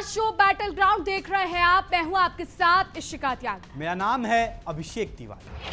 खास show battle ground देख रहे हैं आप। मैं हूं आपके साथ इशिका त्याग। मेरा नाम है अभिषेक तिवारी।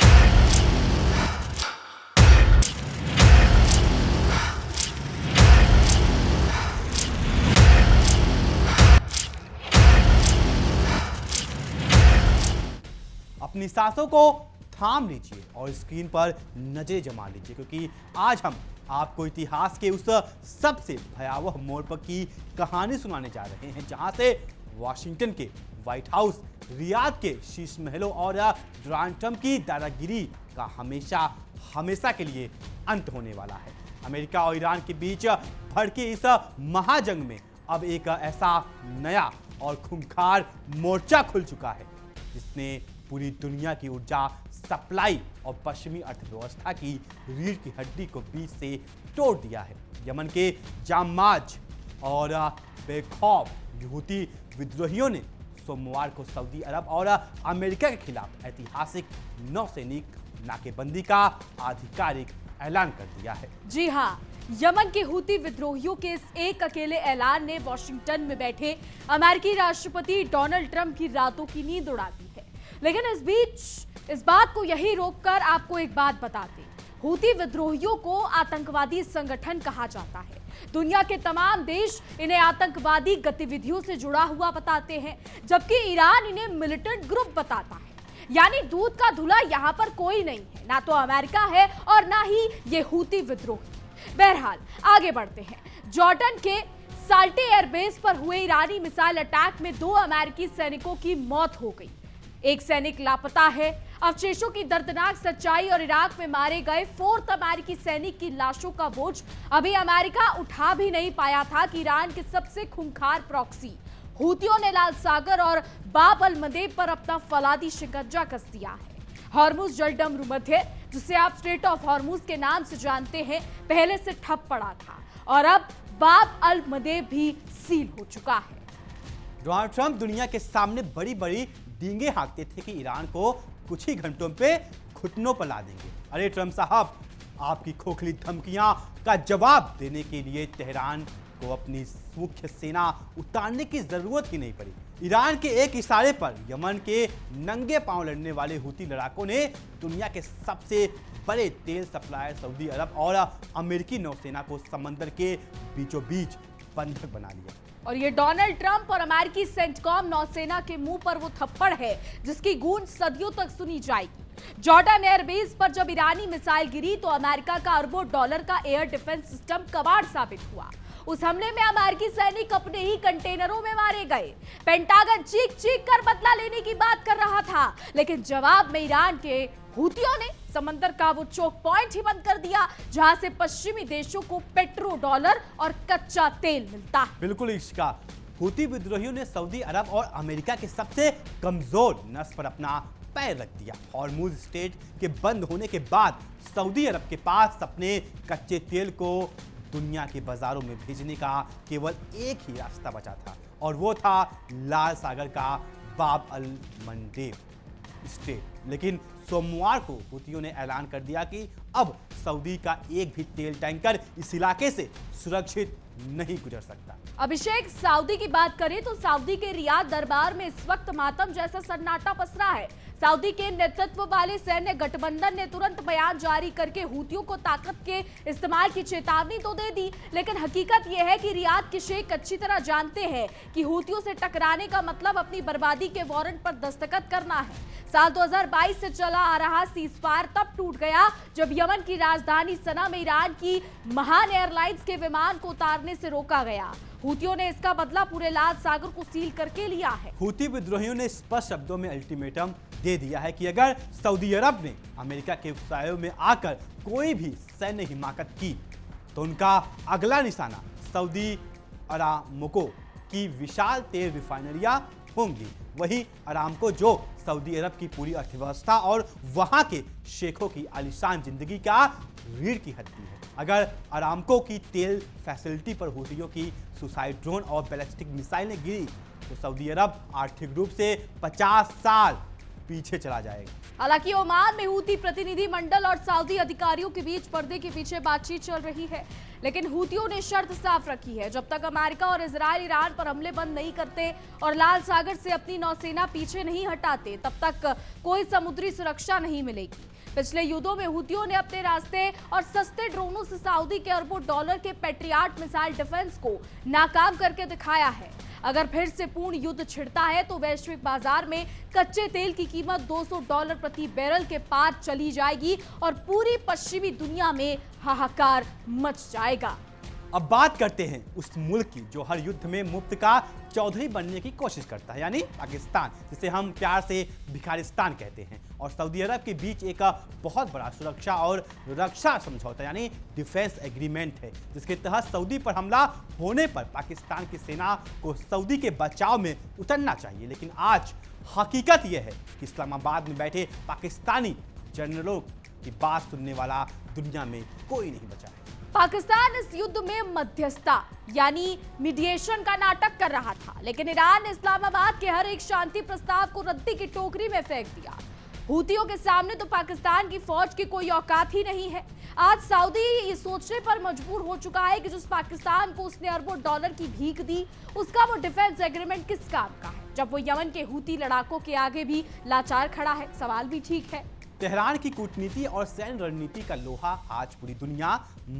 अपनी सांसों को थाम लीजिए और स्क्रीन पर नजरें जमा लीजिए, क्योंकि आज हम आपको इतिहास के उस सबसे भयावह मोड़ पर की कहानी सुनाने जा रहे हैं, जहां से वाशिंगटन के व्हाइट हाउस, रियाद के शीश महलों और डोनाल्ड ट्रंप की दादागिरी का हमेशा के लिए अंत होने वाला है। अमेरिका और ईरान के बीच भड़के इस महाजंग में अब एक ऐसा नया और खूंखार मोर्चा खुल चुका है जिसने पूरी दुनिया की ऊर्जा सप्लाई और पश्चिमी अर्थव्यवस्था की रीढ़ की हड्डी को बीच से तोड़ दिया है। यमन के जामाज और बेखौफ हूती विद्रोहियों ने सोमवार को सऊदी अरब और अमेरिका के खिलाफ ऐतिहासिक नौसैनिक नाकेबंदी का आधिकारिक ऐलान कर दिया है। जी हां, यमन के हूती विद्रोहियों के इस एक अकेले ऐलान ने वॉशिंगटन में बैठे अमेरिकी राष्ट्रपति डोनाल्ड ट्रंप की रातों की नींद उड़ा दी है। लेकिन इस बीच इस बात को यही रोककर आपको एक बात बताते, हूती विद्रोहियों को आतंकवादी संगठन कहा जाता है। दुनिया के तमाम देश इन्हें आतंकवादी गतिविधियों से जुड़ा हुआ बताते हैं, जबकि ईरान इन्हें मिलिटेंट ग्रुप बताता है। यानी दूध का धुला यहाँ पर कोई नहीं है, ना तो अमेरिका है और ना ही ये हूती विद्रोही। बहरहाल आगे बढ़ते हैं। जॉर्डन के साल्टे एयरबेस पर हुए ईरानी मिसाइल अटैक में 2 अमेरिकी सैनिकों की मौत हो गई। एक सैनिक लापता है। अवशेषों की दर्दनाक सच्चाई और इराक में मारे गए 4th अमेरिकी सैनिक की लाशों का बोझ अभी अमेरिका उठा भी नहीं पाया था कि ईरान के सबसे खूंखार प्रॉक्सी हूतियों ने लाल सागर और बाब अल मंदेब पर अपना फौलादी शिकंजा कस दिया है। हॉर्मुज जलडमरू मध्य, जिसे आप स्ट्रेट ऑफ हॉर्मुज के नाम से जानते हैं, पहले से ठप पड़ा था और अब बाब अल मंदेब भी सील हो चुका है। डोनाल्ड ट्रंप दुनिया के सामने बड़ी बड़ी डींगे हाँकते थे कि ईरान को कुछ ही घंटों पे घुटनों पर ला देंगे। अरे ट्रंप साहब, आपकी खोखली धमकियां का जवाब देने के लिए तेहरान को अपनी मुख्य सेना उतारने की जरूरत ही नहीं पड़ी। ईरान के एक इशारे पर यमन के नंगे पांव लड़ने वाले हूती लड़ाकों ने दुनिया के सबसे बड़े तेल सप्लायर सऊदी अरब और अमेरिकी नौसेना को समंदर के बीचों बीच बंधक बना लिया। और ये डोनाल्ड ट्रंप और अमेरिकी सेंटकॉम नौसेना के मुंह पर वो थप्पड़ है जिसकी गूंज सदियों तक सुनी जाएगी। जॉर्डन एयरबेस पर जब ईरानी मिसाइल गिरी तो अमेरिका का अरबों डॉलर का एयर डिफेंस सिस्टम कबाड़ साबित हुआ। उस हमले में अमेरिकी सैनिक अपने ही कंटेनरों में मारे गए। पेंटागन चीख चीख कर बदला लेने की बात कर रहा था, लेकिन जवाब में ईरान के हूतियों ने समंदर का वो चोक पॉइंट ही बंद कर दिया जहां से पश्चिमी देशों को पेट्रो डॉलर और कच्चा तेल मिलता है। बिल्कुल इश्का, हूती विद्रोहियों ने सऊदी अरब और अमेरिका के सबसे कमजोर नस पर अपना पैर रख दिया। हॉर्मुज स्ट्रेट के बंद होने के बाद सऊदी अरब के पास अपने कच्चे तेल को दुनिया के बाजारों में भेजने का केवल एक ही रास्ता बचा था, और वो था लाल सागर का बाब अल मंडेब स्ट्रेट। लेकिन सोमवार को हूतियों ने ऐलान कर दिया कि अब सऊदी का एक भी तेल टैंकर इस इलाके से सुरक्षित नहीं गुजर सकता। अभिषेक, सऊदी की बात करें तो सऊदी के रियाद दरबार में इस वक्त मातम जैसा सन्नाटा पसरा है। सऊदी के नेतृत्व वाले सैन्य गठबंधन ने तुरंत बयान जारी करके हूतियों को ताकत के इस्तेमाल की चेतावनी तो दे दी, लेकिन हकीकत यह है कि रियाद के शेख अच्छी तरह जानते हैं कि हूतियों से टकराने का मतलब अपनी बर्बादी के वारंट पर दस्तखत करना है। साल 2022 से चला आ रहा सीजफायर तब टूट गया जब यमन की राजधानी सना में ईरान की महान एयरलाइंस के विमान को उतारने से रोका गया। हूतियों ने इसका बदला पूरे लाल सागर को सील करके लिया है। हूती विद्रोहियों ने स्पष्ट शब्दों में अल्टीमेटम दे दिया है कि अगर सऊदी अरब ने अमेरिका के उपसायों में आकर कोई भी सैन्य हिमाकत की तो उनका अगला निशाना सऊदी अरामको की विशाल तेल रिफाइनरियां होंगी। वही अरामको जो सऊदी अरब की पूरी अर्थव्यवस्था और वहां के शेखों की आलीशान जिंदगी का रीढ़ की हड्डी है। अगर अरामको की तेल फैसिलिटी पर हूतियों की सुसाइड ड्रोन और बैलिस्टिक मिसाइलें गिरी तो सऊदी अरब आर्थिक रूप से 50 साल पीछे चला जाएगा। हालांकि ओमान में हूती प्रतिनिधि मंडल और सऊदी अधिकारियों के बीच पर्दे के पीछे बातचीत चल रही है, लेकिन हूतियों ने शर्त साफ रखी है, जब तक अमेरिका और इजराइल ईरान पर हमले बंद नहीं करते और लाल सागर से अपनी नौसेना पीछे नहीं हटाते, तब तक कोई समुद्री सुरक्षा नहीं मिलेगी। पिछले युद्धों में हूतियों ने अपने रास्ते और सस्ते ड्रोनों से सऊदी के अरबों डॉलर के पेट्रियाट मिसाइल डिफेंस को नाकाम करके दिखाया है। अगर फिर से पूर्ण युद्ध छिड़ता है तो वैश्विक बाजार में कच्चे तेल की कीमत $200 प्रति बैरल के पार चली जाएगी और पूरी पश्चिमी दुनिया में हाहाकार मच जाएगा। अब बात करते हैं उस मुल्क की जो हर युद्ध में मुफ्त का चौधरी बनने की कोशिश करता है, यानी पाकिस्तान, जिसे हम प्यार से भिखारिस्तान कहते हैं, और सऊदी अरब के बीच एक बहुत बड़ा सुरक्षा और रक्षा समझौता यानी डिफेंस एग्रीमेंट है, जिसके तहत सऊदी पर हमला होने पर पाकिस्तान की सेना को सऊदी के बचाव में उतरना चाहिए। लेकिन आज हकीकत यह है कि इस्लामाबाद में बैठे पाकिस्तानी जनरलों की बात सुनने वाला दुनिया में कोई नहीं बचा है। पाकिस्तान इस युद्ध में मध्यस्थता यानी मीडिएशन का नाटक कर रहा था, लेकिन ईरान ने इस्लामाबाद के हर एक शांति प्रस्ताव को रद्दी की टोकरी में फेंक दिया। हूतियों के सामने तो पाकिस्तान की फौज की कोई औकात ही नहीं है। आज सऊदी ये सोचने पर मजबूर हो चुका है कि जिस पाकिस्तान को उसने अरबों डॉलर की भीख दी, उसका वो डिफेंस एग्रीमेंट किस काम का है, जब वो यमन के हूती लड़ाकों के आगे भी लाचार खड़ा है। सवाल भी ठीक है। तेहरान की कूटनीति और सैन्य रणनीति का लोहा आज पूरी दुनिया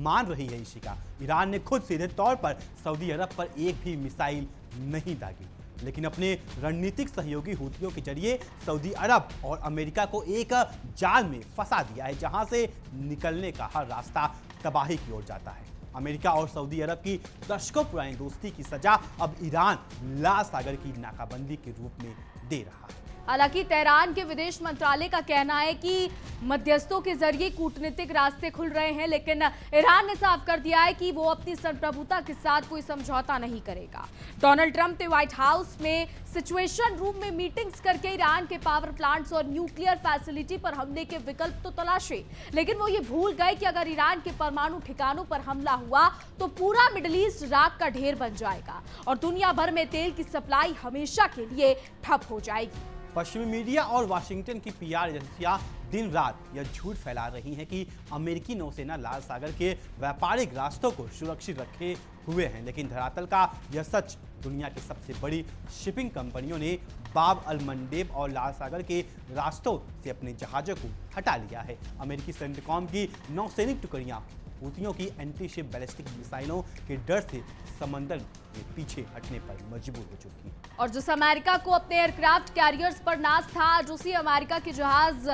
मान रही है। इसी का ईरान ने खुद सीधे तौर पर सऊदी अरब पर एक भी मिसाइल नहीं दागी, लेकिन अपने रणनीतिक सहयोगी हूतियों के जरिए सऊदी अरब और अमेरिका को एक जाल में फंसा दिया है, जहां से निकलने का हर रास्ता तबाही की ओर जाता है। अमेरिका और सऊदी अरब की दशकों पुरानी दोस्ती की सजा अब ईरान लाल सागर की नाकाबंदी के रूप में दे रहा है। हालांकि तेहरान के विदेश मंत्रालय का कहना है कि मध्यस्थों के जरिए कूटनीतिक रास्ते खुल रहे हैं, लेकिन ईरान ने साफ कर दिया है कि वो अपनी संप्रभुता के साथ कोई समझौता नहीं करेगा। डोनाल्ड ट्रंप ने व्हाइट हाउस में सिचुएशन रूम में मीटिंग्स करके ईरान के पावर प्लांट्स और न्यूक्लियर फैसिलिटी पर हमले के विकल्प तो तलाशे, लेकिन वो ये भूल गए कि अगर ईरान के परमाणु ठिकानों पर हमला हुआ तो पूरा मिडिल ईस्ट राख का ढेर बन जाएगा और दुनिया भर में तेल की सप्लाई हमेशा के लिए ठप हो जाएगी। पश्चिमी मीडिया और वाशिंगटन की पीआर एजेंसियां दिन रात यह झूठ फैला रही हैं कि अमेरिकी नौसेना लाल सागर के व्यापारिक रास्तों को सुरक्षित रखे हुए हैं, लेकिन धरातल का यह सच दुनिया की सबसे बड़ी शिपिंग कंपनियों ने बाब अल मंडेब और लाल सागर के रास्तों से अपने जहाज़ों को हटा लिया है। अमेरिकी सेंट्रिकॉम की नौसैनिक टुकड़ियां हूतियों की एंटी शिप बैलिस्टिक मिसाइलों के डर से समंदर में पीछे हटने पर मजबूर हो चुकी है। और जिस अमेरिका को अपने एयरक्राफ्ट कैरियर्स पर नाज था, आज उसी अमेरिका के जहाज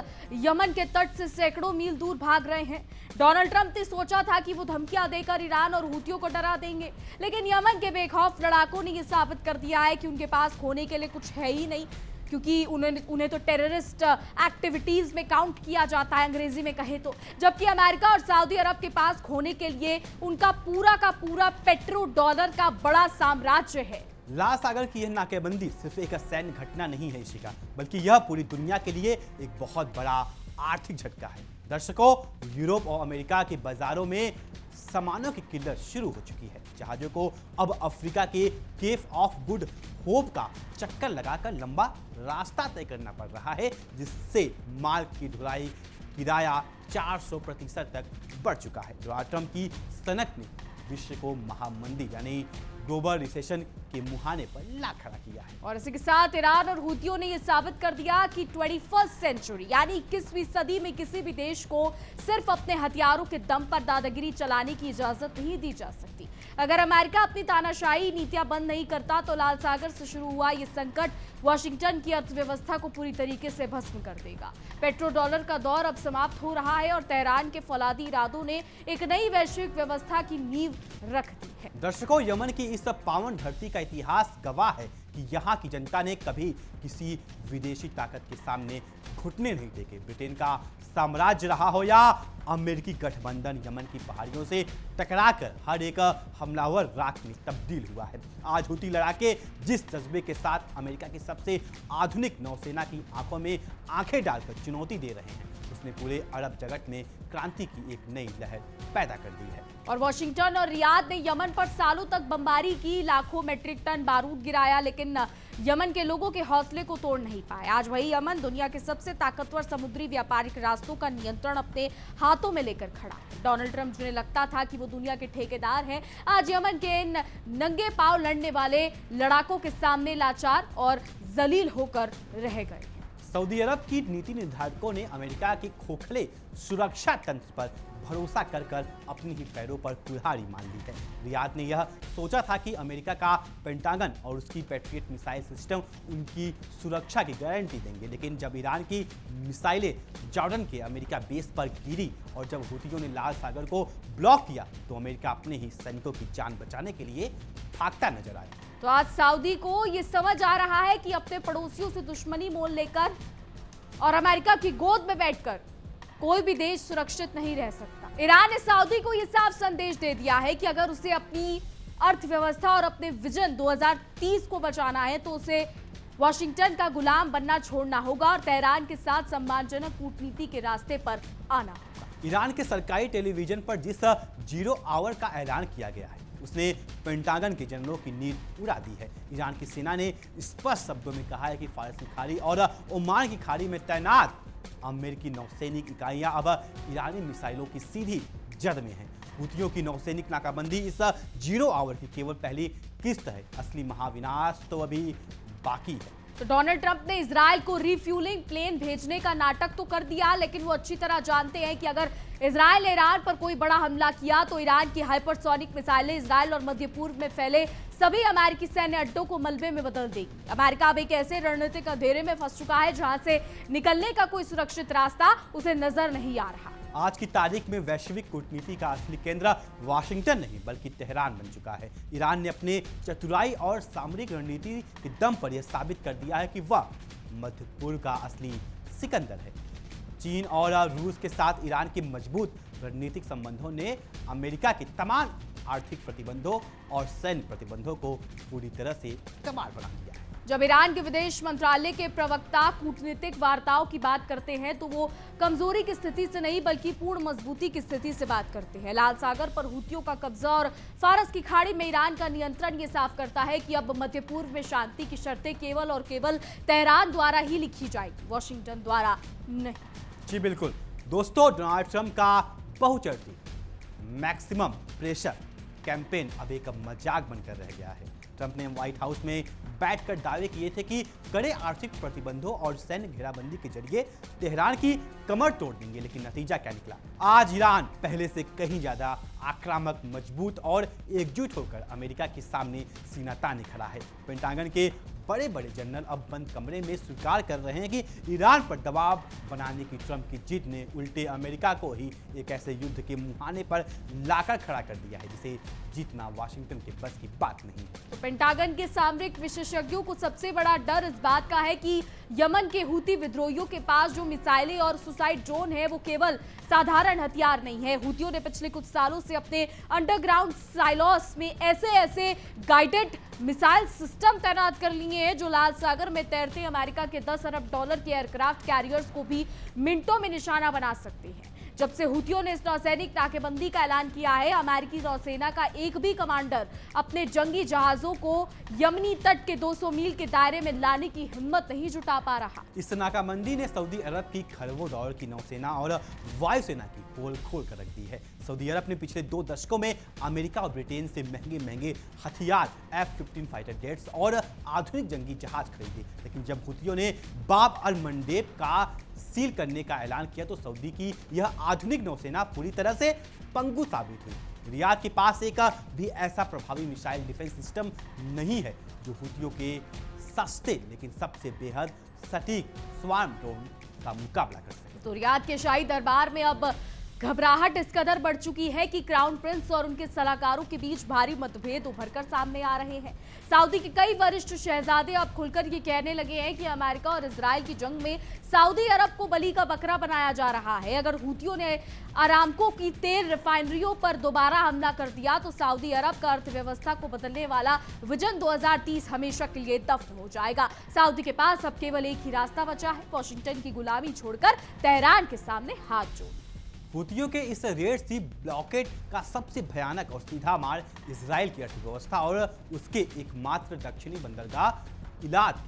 यमन के तट से सैकड़ों मील दूर भाग रहे हैं। डोनाल्ड ट्रंप ने सोचा था कि वो धमकियां देकर ईरान और हूतियों को डरा देंगे, लेकिन यमन के बेखौफ लड़ाकों ने यह साबित कर दिया है कि उनके पास खोने के लिए कुछ है ही नहीं, क्योंकि उन्हें तो टेररिस्ट एक्टिविटीज में काउंट किया जाता है अंग्रेजी में कहे तो, जबकि अमेरिका और सऊदी अरब के पास खोने के लिए उनका पूरा का पूरा पेट्रो डॉलर का बड़ा साम्राज्य है। लाल सागर की यह नाकेबंदी सिर्फ एक सैन्य घटना नहीं है इशिका, बल्कि यह पूरी दुनिया के लिए एक बहुत बड़ा आर्थिक झटका है। दर्शकों, यूरोप और अमेरिका के बाजारों में सामानों की किल्लत शुरू हो चुकी है। जहाजों को अब अफ्रीका के केप ऑफ गुड होप का चक्कर लगाकर लंबा रास्ता तय करना पड़ रहा है, जिससे माल की ढुलाई किराया 400% तक बढ़ चुका है। डोनाल्ड ट्रंप की सनक ने विश्व को महामंदी यानी ग्लोबल रिसेशन के मुहाने पर ला खड़ा किया है। और इसी के साथ ईरान और हूतियों ने यह साबित कर दिया कि 21वीं सेंचुरी यानी 21वीं सदी में किसी भी देश को सिर्फ अपने हथियारों के दम पर दादागिरी चलाने की इजाजत नहीं दी जा सकती। अगर अमेरिका अपनी तानाशाही नीतियां बंद नहीं करता तो लाल सागर से शुरू हुआ यह संकट वाशिंगटन की अर्थव्यवस्था को पूरी तरीके से भस्म कर देगा। पेट्रो डॉलर का दौर अब समाप्त हो रहा है और तेहरान के फौलादी इरादों ने एक नई वैश्विक व्यवस्था की नींव रख दी है। दर्शकों, यमन की इस पावन धरती का इतिहास गवाह है कि यहाँ की जनता ने कभी किसी विदेशी ताकत के सामने घुटने नहीं टेके। ब्रिटेन का साम्राज्य रहा हो या अमेरिकी गठबंधन, यमन की पहाड़ियों से टकराकर हर एक हमलावर राख में तब्दील हुआ है। आज हूती लड़ाके जिस जज्बे के साथ अमेरिका की सबसे आधुनिक नौसेना की आंखों में आंखें डालकर चुनौती दे रहे हैं, जिसने पूरे अरब जगत में क्रांति की एक नई लहर पैदा कर दी है। और वॉशिंगटन और रियाद ने यमन पर सालों तक बमबारी की, लाखों मैट्रिक टन बारूद गिराया, लेकिन यमन के लोगों के हौसले को तोड़ नहीं पाए। आज वही यमन दुनिया के सबसे ताकतवर समुद्री व्यापारिक रास्तों का नियंत्रण अपने हाथों में लेकर खड़ा है। डोनाल्ड ट्रंप जिन्हें लगता था कि वो दुनिया के ठेकेदार हैं, आज यमन के इन नंगे पांव लड़ने वाले लड़ाकों के सामने लाचार और जलील होकर रह गए। सऊदी अरब की नीति निर्धारकों ने अमेरिका के खोखले सुरक्षा तंत्र पर भरोसा कर अपनी ही पैरों पर कुल्हाड़ी मान ली है। रियाद ने यह सोचा था कि अमेरिका का पेंटागन और उसकी पैट्रियट मिसाइल सिस्टम उनकी सुरक्षा की गारंटी देंगे, लेकिन जब ईरान की मिसाइलें जॉर्डन के अमेरिका बेस पर गिरी और जब हूथियों ने लाल सागर को ब्लॉक किया तो अमेरिका अपने ही सैनिकों की जान बचाने के लिए भागता नजर आया। तो आज सऊदी को ये समझ आ रहा है कि अपने पड़ोसियों से दुश्मनी मोल लेकर और अमेरिका की गोद में बैठकर कोई भी देश सुरक्षित नहीं रह सकता। ईरान ने सऊदी को यह साफ संदेश दे दिया है कि अगर उसे अपनी अर्थव्यवस्था और अपने विजन 2030 को बचाना है तो उसे वॉशिंगटन का गुलाम बनना छोड़ना होगा और तेहरान के साथ सम्मानजनक कूटनीति के रास्ते पर आना होगा। ईरान के सरकारी टेलीविजन पर जिस 0 आवर का ऐलान किया गया है उसने पेंटागन के जनरलों की नींद उड़ा दी है। ईरान की सेना ने स्पष्ट शब्दों में कहा है कि फारस की खाड़ी और ओमान की खाड़ी में तैनात अमेरिकी नौसैनिक इकाइयां अब ईरानी मिसाइलों की सीधी जद में हैं। हूथियों की नौसैनिक नाकाबंदी इस 0 आवर की केवल पहली किस्त है, असली महाविनाश तो अभी बाकी है। तो डोनाल्ड ट्रंप ने इजराइल को रिफ्यूलिंग प्लेन भेजने का नाटक तो कर दिया, लेकिन वो अच्छी तरह जानते हैं कि अगर इजराइल ने ईरान पर कोई बड़ा हमला किया तो ईरान की हाइपरसोनिक मिसाइलें इजराइल और मध्य पूर्व में फैले सभी अमेरिकी सैन्य अड्डों को मलबे में बदल देगी। अमेरिका अब एक ऐसे रणनीतिक अंधेरे में फंस चुका है जहां से निकलने का कोई सुरक्षित रास्ता उसे नजर नहीं आ रहा। आज की तारीख में वैश्विक कूटनीति का असली केंद्र वाशिंगटन नहीं बल्कि तेहरान बन चुका है। ईरान ने अपने चतुराई और सामरिक रणनीति के दम पर यह साबित कर दिया है कि वह मध्य पूर्व का असली सिकंदर है। चीन और रूस के साथ ईरान के मजबूत रणनीतिक संबंधों ने अमेरिका के तमाम आर्थिक प्रतिबंधों और सैन्य प्रतिबंधों को पूरी तरह से कमाल बना दिया है। जब ईरान के विदेश मंत्रालय के प्रवक्ता कूटनीतिक वार्ताओं की बात करते हैं तो वो कमजोरी की स्थिति से नहीं बल्कि पूर्ण मजबूती की स्थिति से बात करते हैं। लाल सागर पर हूथियों का कब्जा और फारस की खाड़ी में ईरान का नियंत्रण ये साफ करता है कि अब मध्य पूर्व में शांति की शर्तें केवल और केवल तेहरान द्वारा ही लिखी जाएगी, वॉशिंगटन द्वारा नहीं। जी बिल्कुल दोस्तों, डोनाल्ड ट्रंप का बहुचर्चित मैक्सिमम प्रेशर कैंपेन अब एक मजाक बनकर रह गया है। ट्रंप ने व्हाइट हाउस में बैठकर दावे किए थे कि कड़े आर्थिक प्रतिबंधों और सैन्य घेराबंदी के जरिए तेहरान की कमर तोड़ देंगे, लेकिन नतीजा क्या निकला? आज ईरान पहले से कहीं ज्यादा आक्रामक, मजबूत और एकजुट होकर अमेरिका के सामने सीना ताने खड़ा है। पेंटागन के बड़े बड़े जनरल अब बंद कमरे में स्वीकार कर रहे हैं कि ईरान पर दबाव बनाने की ट्रंप की जीत ने उल्टे अमेरिका को ही एक ऐसे युद्ध के मुहाने पर लाकर खड़ा कर दिया है जिसे जीतना वाशिंगटन के बस की बात नहीं है। तो पेंटागन के सामरिक विशेषज्ञों को सबसे बड़ा डर इस बात का है कि यमन के हूती विद्रोहियों के पास जो मिसाइलें और सुसाइड ड्रोन है वो केवल साधारण हथियार नहीं है। हूतियों ने पिछले कुछ सालों से अपने अंडरग्राउंड साइलोस में ऐसे गाइडेड मिसाइल सिस्टम तैनात कर लिए हैं जो लाल सागर में तैरते अमेरिका के 10 अरब डॉलर के एयरक्राफ्ट कैरियर्स को भी मिनटों में निशाना बना सकते हैं। जब से हूतियों ने इस नौसैनिक नाकेबंदी का ऐलान किया है, अमेरिकी नौसेना का एक भी कमांडर अपने जंगी जहाजों को यमनी तट के 200 मील के दायरे में लाने की हिम्मत नहीं जुटा पा रहा। इस नाकाबंदी ने सऊदी अरब की खरबों डॉलर की नौसेना और वायुसेना की पोल खोल कर रख दी है। सऊदी अरब ने पिछले 2 दशकों में अमेरिका और ब्रिटेन से महंगे हथियार F-15 फाइटर जेट्स और आधुनिक जंगी जहाज खरीदे, लेकिन जब हूतियों ने बाब अल मंडेब का सील करने का ऐलान किया तो सऊदी की यह आधुनिक नौसेना पूरी तरह से पंगु साबित हुई। रियाद के पास एक भी ऐसा प्रभावी मिसाइल डिफेंस सिस्टम नहीं है जो हूतियों के सस्ते लेकिन सबसे बेहद सटीक स्वार्म ड्रोन का मुकाबला कर सके। तो रियाद के शाही दरबार में अब घबराहट इस कदर बढ़ चुकी है कि क्राउन प्रिंस और उनके सलाहकारों के बीच भारी मतभेद उभरकर सामने आ रहे हैं। सऊदी के कई वरिष्ठ शहजादे अब खुलकर ये कहने लगे हैं कि अमेरिका और इजराइल की जंग में सऊदी अरब को बलि का बकरा बनाया जा रहा है। अगर हूतियों ने अरामको की तेल रिफाइनरियों पर दोबारा हमला कर दिया तो सऊदी अरब का अर्थव्यवस्था को बदलने वाला विजन 2030 हमेशा के लिए दफन हो जाएगा। सऊदी के पास अब केवल एक ही रास्ता बचा है, वॉशिंगटन की गुलामी छोड़कर तेहरान के सामने हाथ जोड़। हूतियों के इस रेड सी ब्लॉकेट का सबसे भयानक और सीधा मार इजराइल की अर्थव्यवस्था और उसके एकमात्र दक्षिणी बंदरगाह इलाद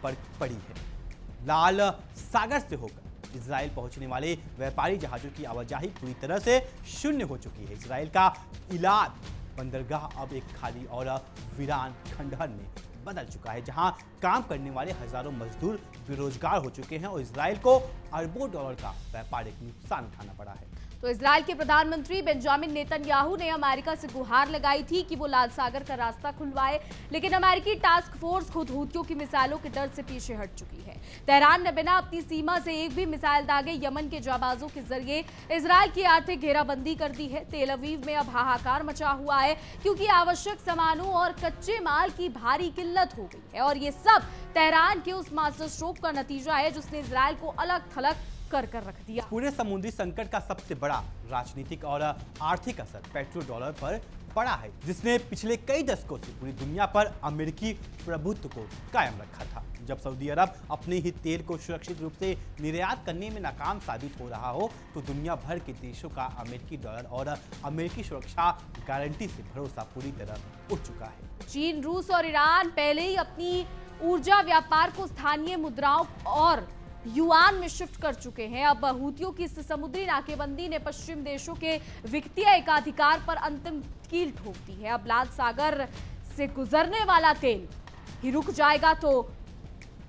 पर पड़ी है। लाल सागर से होकर इजराइल पहुंचने वाले व्यापारी जहाजों की आवाजाही पूरी तरह से शून्य हो चुकी है। इजराइल का इलाद बंदरगाह अब एक खाली और वीरान खंडहर में बदल चुका है, जहां काम करने वाले हजारों मजदूर बेरोजगार हो चुके हैं और इजराइल को अरबों डॉलर का व्यापारिक नुकसान उठाना पड़ा है। तो इजराइल के प्रधानमंत्री बेंजामिन नेतन्याहू ने अमेरिका से गुहार लगाई थी कि वो लाल सागर का रास्ता खुलवाए, लेकिन अमेरिकी टास्क फोर्स खुद हूतियों की मिसाइलों के डर से पीछे हट चुकी है। तेहरान ने बिना अपनी सीमा से एक भी मिसाइल दागे यमन के जाबाजों के जरिए इजराइल की आर्थिक घेराबंदी कर दी है। तेल अवीव में अब हाहाकार मचा हुआ है क्योंकि आवश्यक सामानों और कच्चे माल की भारी किल्लत हो गई है और ये सब तेहरान के उस मास्टर स्ट्रोक का नतीजा है जिसने इजराइल को अलग थलग कर रख दिया। पूरे समुद्री संकट का सबसे बड़ा राजनीतिक और आर्थिक असर पेट्रो डॉलर पर पड़ा है, जिसने पिछले कई दशकों से पूरी दुनिया पर अमेरिकी प्रभुत्व को कायम रखा था। जब सऊदी अरब अपने ही तेल को सुरक्षित रूप से निर्यात करने में नाकाम साबित हो रहा हो तो दुनिया भर के देशों का अमेरिकी डॉलर और अमेरिकी सुरक्षा गारंटी से भरोसा पूरी तरह उठ चुका है। चीन, रूस और ईरान पहले ही अपनी ऊर्जा व्यापार को स्थानीय मुद्राओं और युआन में शिफ्ट कर चुके हैं। अब हूतियों की इस समुद्री नाकेबंदी ने पश्चिम देशों के वित्तीय एकाधिकार पर अंतिम कील ठोक दी है। अब लाल सागर से गुजरने वाला तेल ही रुक जाएगा तो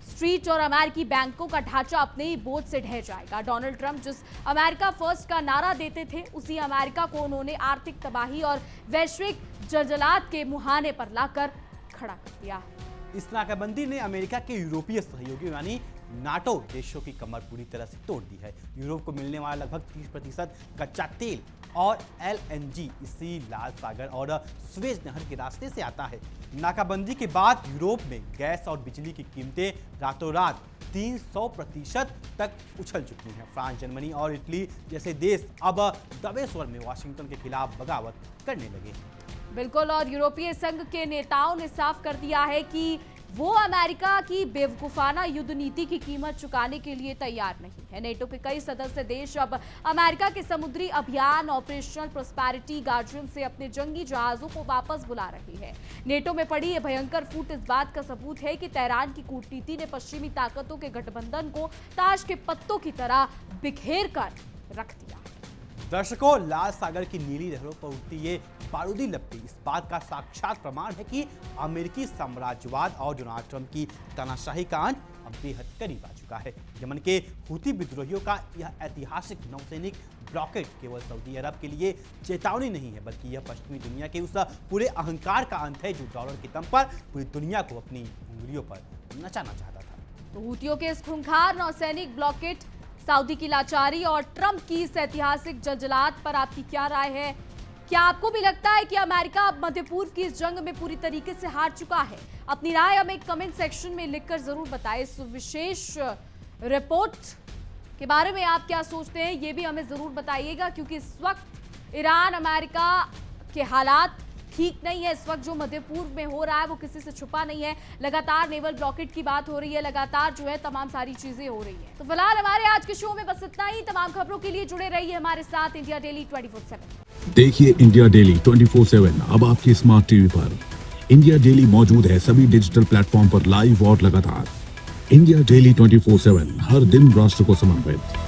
स्ट्रीट और अमेरिकी बैंकों का ढांचा अपने ही बोझ से ढह जाएगा। डोनाल्ड ट्रंप जिस अमेरिका फर्स्ट का नारा देते थे उसी अमेरिका को उन्होंने आर्थिक तबाही और वैश्विक जलजलात के मुहाने पर लाकर खड़ा कर दिया। इस नाकाबंदी ने अमेरिका के यूरोपीय सहयोगियों यानी नाटो देशों की कमर पूरी तरह से तोड़ दी है। यूरोप को मिलने वाला लगभग 30% कच्चा तेल और LNG इसी लाल सागर और स्वेज नहर के रास्ते से आता है। नाकाबंदी के बाद यूरोप में गैस और बिजली की कीमतें रातों रात 300% तक उछल चुकी हैं। फ्रांस, जर्मनी और इटली जैसे देश अब दबे स्वर में वाशिंगटन के खिलाफ बगावत करने लगे हैं। बिल्कुल, और यूरोपीय संघ के नेताओं ने साफ कर दिया है कि वो अमेरिका की बेवकूफाना युद्ध नीति की कीमत चुकाने के लिए तैयार नहीं है। नेटो के कई सदस्य देश अब अमेरिका के समुद्री अभियान ऑपरेशनल प्रॉस्पेरिटी गार्डियन से अपने जंगी जहाजों को वापस बुला रही है। नेटो में पड़ी यह भयंकर फूट इस बात का सबूत है कि तेहरान की कूटनीति ने पश्चिमी ताकतों के गठबंधन को ताश के पत्तों की तरह बिखेर कर रख दिया। दर्शकों, लाल सागर की नीली लहरों पर उठती ये बारूदी लपटी इस बात का साक्षात प्रमाण है कि अमेरिकी साम्राज्यवाद और डोनाल्ड ट्रंप की तानाशाही का अंत अब बेहद करीब आ चुका है। यमन के हूती विद्रोहियों का यह ऐतिहासिक नौसैनिक ब्लॉकेट केवल सऊदी अरब के लिए चेतावनी नहीं है, बल्कि यह पश्चिमी दुनिया के उस पूरे अहंकार का अंत है जो डॉलर के दम पर पूरी दुनिया को अपनी उंगलियों पर नचाना चाहता था। तो हूतियों के इस खूंखार नौसैनिक ब्लॉकेट, सऊदी की लाचारी और ट्रंप की इस ऐतिहासिक जलजलात पर आपकी क्या राय है? क्या आपको भी लगता है कि अमेरिका अब मध्य पूर्व की इस जंग में पूरी तरीके से हार चुका है? अपनी राय हमें कमेंट सेक्शन में लिखकर जरूर बताएं। इस विशेष रिपोर्ट के बारे में आप क्या सोचते हैं ये भी हमें जरूर बताइएगा, क्योंकि इस वक्त ईरान अमेरिका के हालात ठीक नहीं है। इस वक्त जो मध्य पूर्व में हो रहा है वो किसी से छुपा नहीं है। लगातार नेवल ब्लॉकेट की बात हो रही है, लगातार जो है तमाम सारी चीजें हो रही हैं। तो फिलहाल हमारे आज के शो में बस इतना ही। तमाम खबरों के लिए जुड़े रहिए हमारे साथ इंडिया डेली 24/7। देखिए इंडिया डेली 24/7 अब आपकी स्मार्ट टीवी पर। इंडिया डेली मौजूद है सभी डिजिटल प्लेटफॉर्म पर लाइव और लगातार। इंडिया डेली 24/7 हर दिन राष्ट्र को समर्पित।